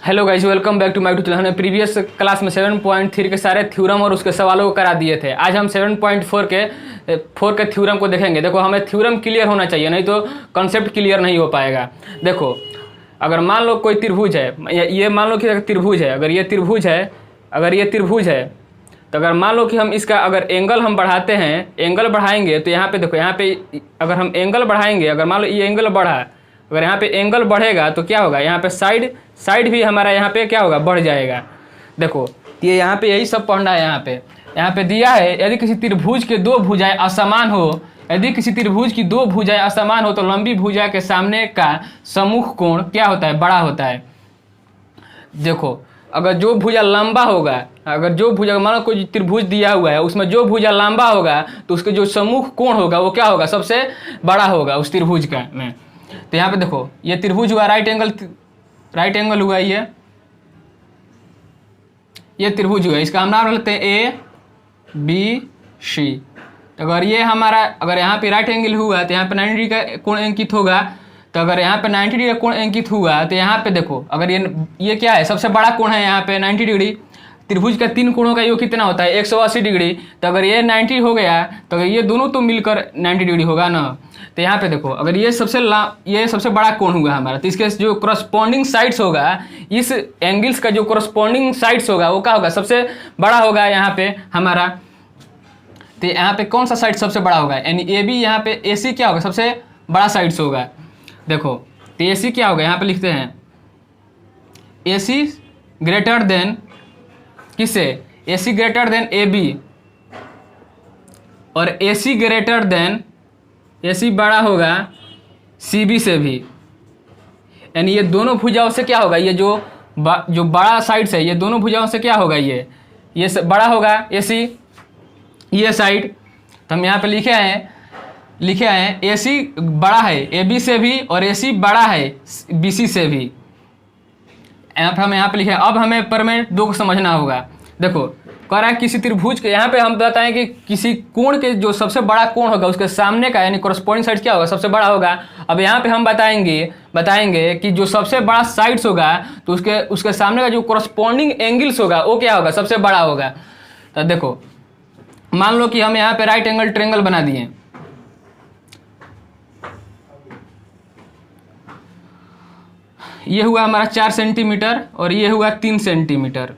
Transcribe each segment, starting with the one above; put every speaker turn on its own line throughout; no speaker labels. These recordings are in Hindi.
Hello guys, welcome back to my YouTube channel. हमने प्रीवियस क्लास में 7.3 के सारे थ्योरम और उसके सवालों को करा दिए थे। आज हम 7.4 के थ्योरम को देखेंगे। देखो, हमें थ्योरम क्लियर होना चाहिए, नहीं तो कॉन्सेप्ट क्लियर नहीं हो पाएगा। देखो, अगर मान लो कोई त्रिभुज है, ये मान लो कि त्रिभुज है, अगर ये त्रिभुज है तो अगर मान लो कि हम इसका अगर एंगल हम बढ़ाते हैं, एंगल बढ़ाएंगे तो यहाँ पे देखो, यहाँ पे अगर हम एंगल बढ़ाएंगे, अगर मान लो ये एंगल बढ़ा, अगर यहाँ पे एंगल बढ़ेगा तो क्या होगा, यहाँ पे साइड भी हमारा यहाँ पे क्या होगा, बढ़ जाएगा। देखो, ये यहाँ पे यही सब पढ़ना है। यहाँ पे दिया है, यदि किसी त्रिभुज के दो भुजाएं असमान हो, यदि किसी त्रिभुज की दो भुजाएं असमान हो तो लंबी भुजा के सामने का सम्मुख कोण क्या होता है, बड़ा होता है। देखो, अगर जो भुजा लंबा होगा, अगर जो भुजा मान लो कोई त्रिभुज दिया हुआ है, उसमें जो भुजा लंबा होगा तो उसके जो सम्मुख कोण होगा वो क्या होगा, सबसे बड़ा होगा उस त्रिभुज का में। तो यहाँ पे देखो, ये त्रिभुज हुआ, राइट एंगल हुआ, ये त्रिभुज हुआ, इसका हम नाम लेते हैं ABC। अगर ये हमारा, अगर यहाँ पे राइट एंगल हुआ तो यहाँ पे 90 डिग्री का कोण अंकित होगा। तो अगर यहाँ पे 90 डिग्री का कोण अंकित हुआ तो यहाँ पे देखो, अगर ये क्या है, सबसे बड़ा कोण है यहाँ पे 90 डिग्री। त्रिभुज का तीन कोणों का योग कितना होता है, 180 डिग्री। तो अगर ये 90 हो गया तो अगर ये दोनों तो मिलकर 90 डिग्री होगा ना। तो यहाँ पे देखो, अगर ये सबसे बड़ा कोण हुआ हमारा, तो इसके जो करस्पॉन्डिंग साइड्स होगा, इस एंगल्स का जो करस्पॉन्डिंग साइड्स होगा वो क्या होगा, सबसे बड़ा होगा यहाँ पे हमारा। तो यहाँ पे कौन सा साइड सबसे बड़ा होगा, यानी ए बी, यहाँ पे ए सी क्या होगा, सबसे बड़ा साइड्स होगा। देखो, तो ए सी क्या होगा, यहाँ पे लिखते हैं ए सी ग्रेटर देन किससे, ए सी ग्रेटर देन ए बी, और ए सी ग्रेटर देन, ए सी बड़ा होगा सी बी से भी। यानी ये दोनों भुजाओं से क्या होगा, ये जो बड़ा साइड है, ये दोनों भुजाओं से क्या होगा, ये बड़ा होगा ए सी, ये साइड। तो हम यहाँ पे लिखे हैं ए सी बड़ा है ए बी से भी और ए सी बड़ा है बी सी से भी। हम यहाँ पे लिखे हैं। अब हमें परमेंट दो को समझना होगा। देखो, कह रहा है किसी त्रिभुज के, यहाँ पे हम बताएं कि किसी कोण के जो सबसे बड़ा कोण होगा उसके सामने का, यानी कोरस्पॉन्डिंग साइड क्या होगा, सबसे बड़ा होगा। अब यहाँ पे हम बताएंगे कि जो सबसे बड़ा साइड्स होगा तो उसके सामने का जो कोरस्पॉन्डिंग एंगल्स होगा वो क्या होगा, सबसे बड़ा होगा। तो देखो, मान लो कि हम यहाँ पे राइट एंगल ट्रायंगल बना दिए। ये हुआ हमारा 4 सेंटीमीटर, और ये हुआ 3 सेंटीमीटर,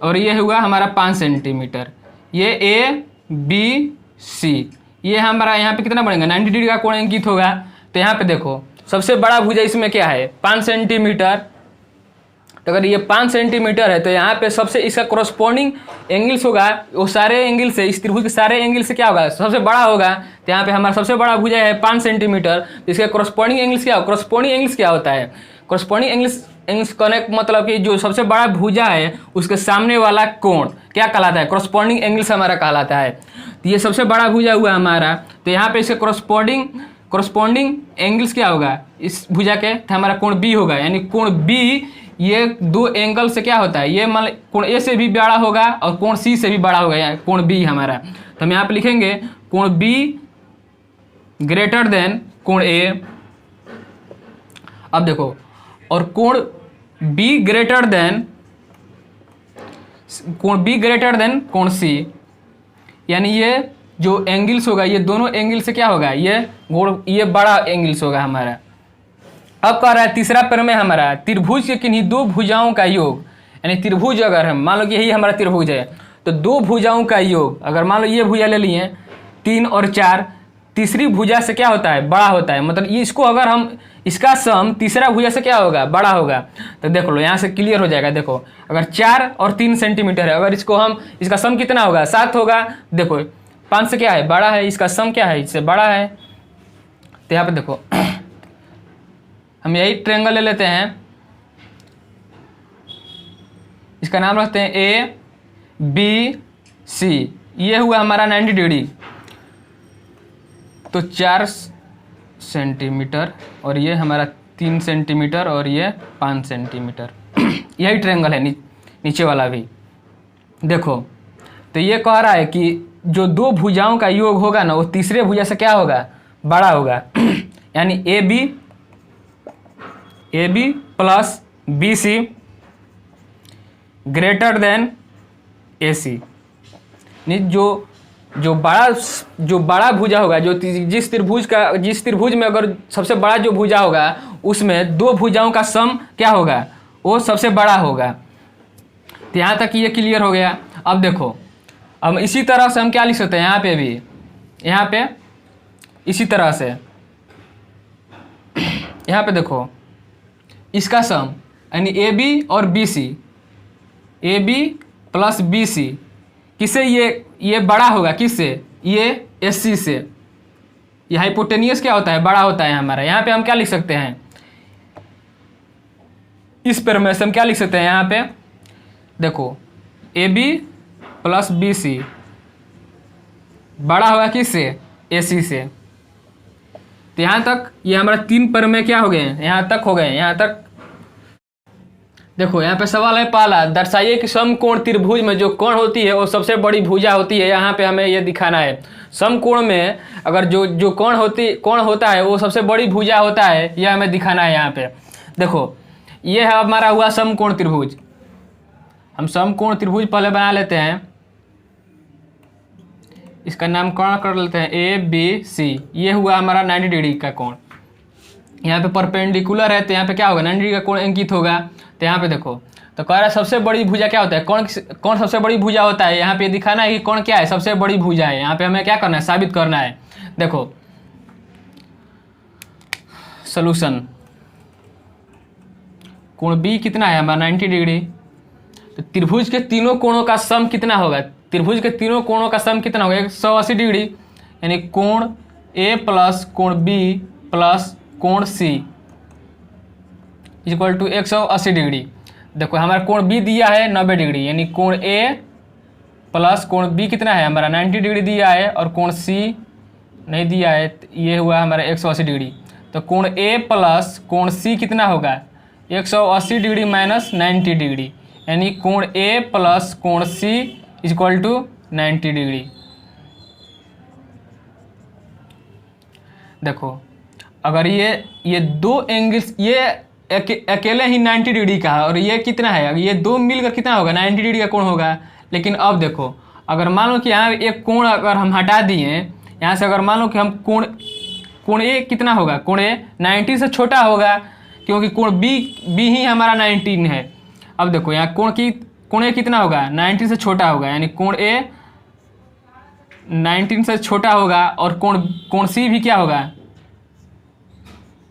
और ये हुआ हमारा 5 सेंटीमीटर। ये ABC, ये हमारा यहाँ पे कितना बनेगा, 90 डिग्री का कोण अंकित होगा। तो यहाँ पे देखो, सबसे बड़ा भुजा इसमें क्या है, 5 सेंटीमीटर। तो अगर ये 5 सेंटीमीटर है तो यहाँ पे सबसे इसका कोरस्पॉन्डिंग एंगल्स होगा, वो सारे एंगल से, इस त्रिभुज के सारे एंगल से क्या होगा, सबसे बड़ा होगा। तो यहाँ पे हमारा सबसे बड़ा भुजा है 5 सेंटीमीटर, तो इसका कोरस्पॉन्डिंग एंगल्स क्या होगा, कोरस्पॉन्डिंग एंगल्स क्या होता है, कोरस्पॉन्डिंग एंगल्स कनेक्ट मतलब कि जो सबसे बड़ा भुजा है उसके सामने वाला कोण क्या कहलाता है, कोरस्पॉन्डिंग एंगल्स हमारा कहलाता है। तो ये सबसे बड़ा भुजा हुआ हमारा, तो यहाँ पे इसके कोरस्पॉन्डिंग एंगल्स क्या होगा, इस भुजा के, तो हमारा कोण बी होगा। यानी कोण बी, ये दो एंगल से क्या होता है, ये मान कोण ए से भी बड़ा होगा और कोण सी से भी बड़ा होगा, यानी कोण बी हमारा। तो हम यहाँ पे लिखेंगे कोण बी ग्रेटर देन कोण ए। अब देखो, और कोण B ग्रेटर देन कोण C, यानी ये जो एंगल्स होगा, ये दोनों एंगल से क्या होगा, ये बड़ा एंगल्स होगा हमारा। अब कह रहा है तीसरा प्रमेय हमारा, त्रिभुज के किन्हीं दो भुजाओं का योग। यानी त्रिभुज, अगर हम मान लो कि यही हमारा त्रिभुज है, तो दो भुजाओं का योग, अगर मान लो ये भुजा ले लिए 3 और 4, तीसरी भुजा से क्या होता है, बड़ा होता है। मतलब ये इसको अगर हम, इसका सम तीसरा भुजा से क्या होगा, बड़ा होगा। तो देख लो, यहाँ से क्लियर हो जाएगा। देखो, अगर 4 और 3 सेंटीमीटर है, अगर इसको हम, इसका सम कितना होगा, 7 होगा। देखो, 5 से क्या है, बड़ा है, इसका सम क्या है, इससे बड़ा है। तो यहाँ पे देखो, हम यही ट्रायंगल ले लेते हैं, इसका नाम रखते हैं ABC। ये हुआ हमारा 90 डिग्री, तो 4 सेंटीमीटर, और ये हमारा 3 सेंटीमीटर, और ये 5 सेंटीमीटर। यही ट्रायंगल है नीचे वाला भी। देखो, तो ये कह रहा है कि जो दो भुजाओं का योग होगा ना, वो तीसरे भुजा से क्या होगा, बड़ा होगा। यानी AB plus BC greater than AC। जो बड़ा भुजा होगा, जिस त्रिभुज में अगर सबसे बड़ा जो भुजा होगा उसमें दो भुजाओं का सम क्या होगा, वो सबसे बड़ा होगा। तो यहाँ तक ये क्लियर हो गया। अब देखो, अब इसी तरह से हम क्या लिख सकते हैं, यहाँ पे भी, यहाँ पे इसी तरह से, यहाँ पे देखो इसका सम यानी AB और BC, AB प्लस BC किससे ये बड़ा होगा, किससे, ये SC से। ये हाइपोटेनियस क्या होता है, बड़ा होता है हमारा। यहाँ पे हम क्या लिख सकते हैं, इस पर में से हम क्या लिख सकते हैं, यहाँ पे देखो AB प्लस BC बड़ा होगा किससे, AC से। तो यहाँ तक ये हमारा 3 पर में क्या हो गए, यहाँ तक हो गए, यहाँ तक। देखो यहाँ पे सवाल है पहला, दर्शाइए कि समकोण त्रिभुज में जो कोण होती है वो सबसे बड़ी भुजा होती है। यहाँ पे हमें ये दिखाना है, समकोण में अगर जो कोण होता है वो सबसे बड़ी भुजा होता है, यह हमें दिखाना है। यहाँ पे देखो ये है हमारा हुआ समकोण त्रिभुज। हम समकोण त्रिभुज पहले बना लेते हैं, इसका नामकरण कर लेते हैं ABC। ये हुआ हमारा 90 डिग्री का कोण। यहाँ पे परपेंडिकुलर है तो यहाँ पे क्या होगा, 90 डिग्री का कोण अंकित होगा। तो यहाँ पे देखो, तो कह रहा है सबसे बड़ी भुजा क्या होता है, कौन सबसे बड़ी भुजा होता है। यहाँ पे दिखाना है कि कौन क्या है, सबसे बड़ी भुजा है। यहाँ पे हमें क्या करना है, साबित करना है। देखो सॉल्यूशन, कोण B कितना है हमारा 90 डिग्री। तो त्रिभुज के तीनों कोणों का सम कितना होगा, त्रिभुज के तीनों कोणों का सम कितना होगा, 180 डिग्री, यानी कोण A प्लस कोण B प्लस कोण C इक्वल टू 180 डिग्री। देखो हमारा कोण B दिया है 90 डिग्री, यानी कोण A प्लस कोण B कितना है हमारा 90 डिग्री दिया है, और कोण C नहीं दिया है, ये हुआ हमारा 180 डिग्री। तो कोण A प्लस कोण C कितना होगा, 180 डिग्री माइनस 90 डिग्री, यानी कोण A प्लस कोण C इक्वल टू 90 डिग्री। देखो अगर ये दो एंगल्स, ये अकेले ही 90 डिग्री का है, और ये कितना है, ये दो मिलकर कितना होगा, 90 डिग्री का कोण होगा। लेकिन अब देखो, अगर मान लो कि यहाँ एक कोण अगर हम हटा दिए, यहाँ से अगर मान लो कि हम कोण A कितना होगा, कोण A 90 से छोटा होगा, क्योंकि कोण B ही हमारा 19 है। अब देखो यहाँ कोण A कितना होगा, 90 से छोटा होगा, यानी कोण A 19 से छोटा होगा, और कोण C भी क्या होगा,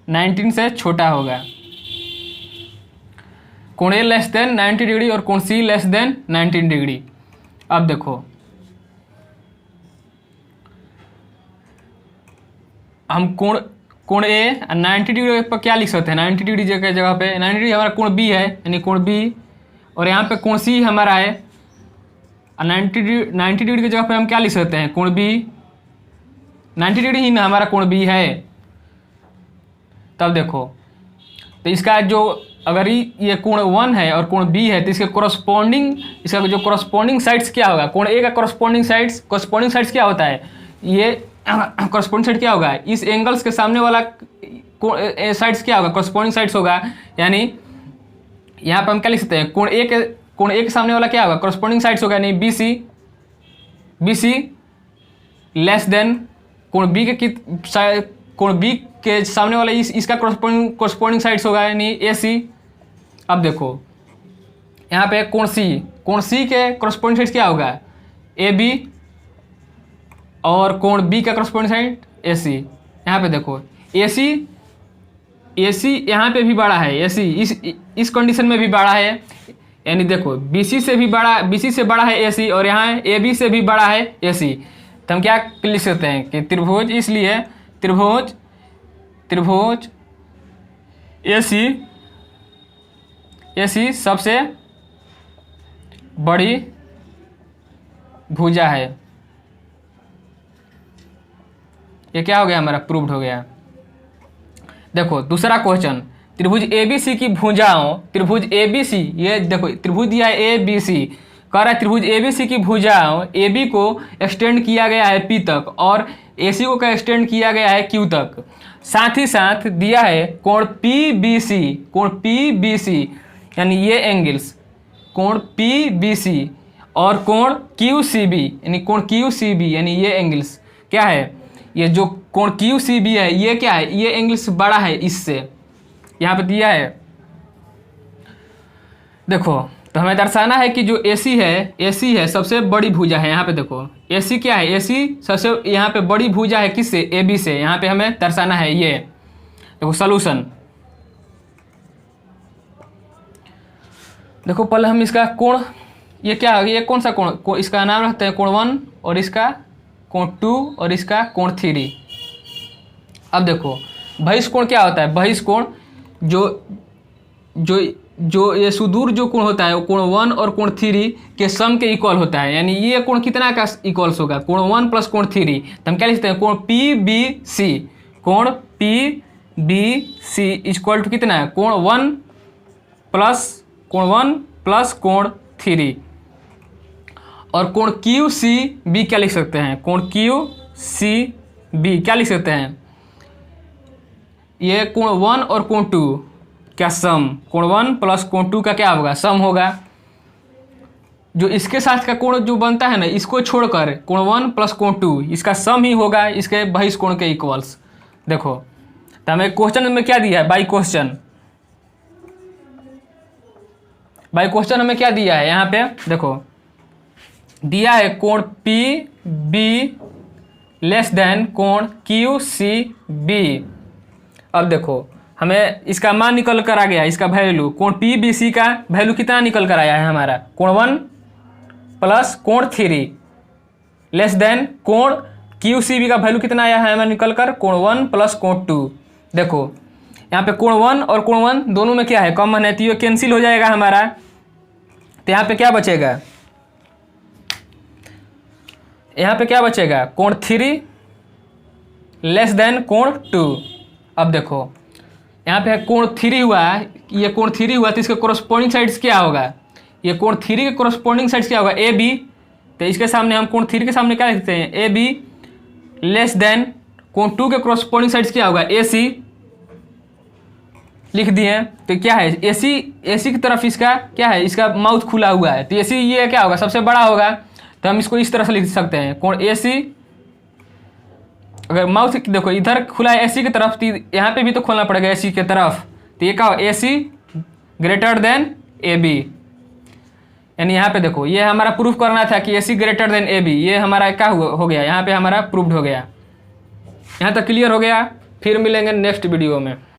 19 से छोटा होगा। कोण A लेस देन 90 डिग्री और कोण C लेस देन 19 डिग्री। अब देखो हम कोण A 90 डिग्री पर क्या लिख सकते हैं, 90 डिग्री जगह पे 90 डिग्री हमारा कोण B है, यानी कोण B, और यहाँ पे कोण C हमारा है 90 डिग्री की जगह पे हम क्या लिख सकते हैं, कोण B 90 डिग्री ही ना हमारा कोण B है। तब देखो, तो इसका जो अगर ये कोण 1 है और कोण B है, तो इसका जो कॉरस्पॉन्डिंग साइड्स क्या होगा, कोण A का कॉरस्पॉन्डिंग साइड्स क्या होता है, ये कॉरस्पॉन्डिंग साइड क्या होगा, इस एंगल्स के सामने वाला साइड्स क्या होगा, कॉरस्पॉन्डिंग साइड्स होगा। यानी यहाँ पर हम क्या लिख सकते हैं, कोण A के सामने वाला क्या होगा, कॉरस्पॉन्डिंग साइड्स होगा, यानी BC लेस देन कोण B के सामने वाला इसका कॉरस्पॉन्डिंग साइड्स होगा, यानी AC। अब देखो यहाँ पे कोण C के कॉरस्पॉन्डिंग साइड्स क्या होगा, AB, और कोण B का कॉरस्पॉन्डिंग साइड AC। यहाँ पे देखो AC यहाँ पे भी बड़ा है, AC इस कंडीशन में भी बड़ा है, यानी देखो BC से बड़ा है AC, और यहाँ AB से भी बड़ा है AC। तो हम क्या लिख सकते हैं कि त्रिभुज, इसलिए त्रिभुज AC सबसे बड़ी भुजा है। ये क्या हो गया हमारा, प्रूव्ड हो गया। देखो दूसरा क्वेश्चन, त्रिभुज ABC की भुजाओं, त्रिभुज ABC, ये देखो त्रिभुज दिया है ABC, कह रहा है त्रिभुज ABC की भुजाओं AB को एक्सटेंड किया गया है P तक, और AC को एक्सटेंड किया गया है Q तक। साथ ही साथ दिया है कोण PBC, यानी ये एंगल्स कोण PBC और कोण QCB, यानी कोण QCB यानी ये एंगल्स क्या है, ये जो कोण QCB है ये क्या है, ये एंगल्स बड़ा है इससे, यहाँ पे दिया है देखो। तो हमें दर्शाना है कि जो AC है सबसे बड़ी भुजा है। यहाँ पे देखो AC क्या है, AC सबसे यहाँ पे बड़ी भुजा है किससे, AB से। यहाँ पे हमें दर्शाना है ये देखो सॉल्यूशन। देखो पहले हम इसका कोण, ये क्या है, ये कौन सा कोण, इसका नाम रखते हैं कोण 1 और इसका कोण 2 और इसका कोण 3। अब देखो बहिष कोण क्या होता है, बहिष कोण जो ये सुदूर जो कोण होता है वो कोण 1 और कोण 3 के सम के इक्वल होता है। यानी ये कोण कितना का इक्वल्स होगा, कोण 1 प्लस कोण 3। तो हम क्या लिखते हैं, कोण PBC, कोण PBC इक्वल टू कितना है, कोण 1 प्लस कोण 3। और कोण QCB क्या लिख सकते हैं, कोण QCB क्या लिख सकते हैं, ये कोण 1 और कोण 2 क्या सम, कोण 1 प्लस कोण 2 का क्या होगा, सम होगा। जो इसके साथ का कोण जो बनता है ना, इसको छोड़कर कोण 1 प्लस कोण 2 इसका सम ही होगा इसके बहिष कोण के इक्वल्स। देखो तो हमें क्वेश्चन में क्या दिया है, बाई क्वेश्चन हमें क्या दिया है, यहाँ पे देखो दिया है कोण PB लेस देन कोण QCB। अब देखो हमें इसका मान निकल कर आ गया, इसका वैल्यू कोण PBC का वैल्यू कितना निकल कर आया है हमारा, कोण 1 प्लस कोण 3 लेस देन कोण QCB का वैल्यू कितना आया है हमें निकल कर, कोण 1 प्लस कोण 2। देखो यहाँ पे कोण 1 और कोण 1 दोनों में क्या है, कॉमन है, तो ये कैंसिल हो जाएगा हमारा। तो यहाँ पे क्या बचेगा, यहाँ पे क्या बचेगा, कोण 3 लेस देन कोण 2। अब देखो यहाँ पे कोण 3 हुआ, ये कोण 3 हुआ तो इसके कोरस्पोंडिंग साइड्स क्या होगा, ये कोण 3 के कोरस्पोंडिंग साइड्स क्या होगा, AB। तो इसके सामने हम कोण 3 के सामने क्या लिखते हैं, AB लेस देन कोण 2 के कोरस्पोंडिंग साइड्स क्या होगा, AC लिख दिए। तो क्या है, AC की तरफ इसका क्या है, इसका माउथ खुला हुआ है, तो AC ये क्या होगा, सबसे बड़ा होगा। तो हम इसको इस तरह से लिख सकते हैं, कोण AC अगर माउथ देखो इधर खुला है AC की तरफ, तो यहाँ पे भी तो खोलना पड़ेगा AC की तरफ। तो ये क्या हो, AC ग्रेटर देन AB। यानी यहाँ पे देखो ये हमारा प्रूफ करना था कि AC ग्रेटर देन AB, ये हमारा क्या हो गया, यहाँ पे हमारा प्रूव्ड हो गया। यहाँ तक क्लियर हो गया। फिर मिलेंगे नेक्स्ट वीडियो में।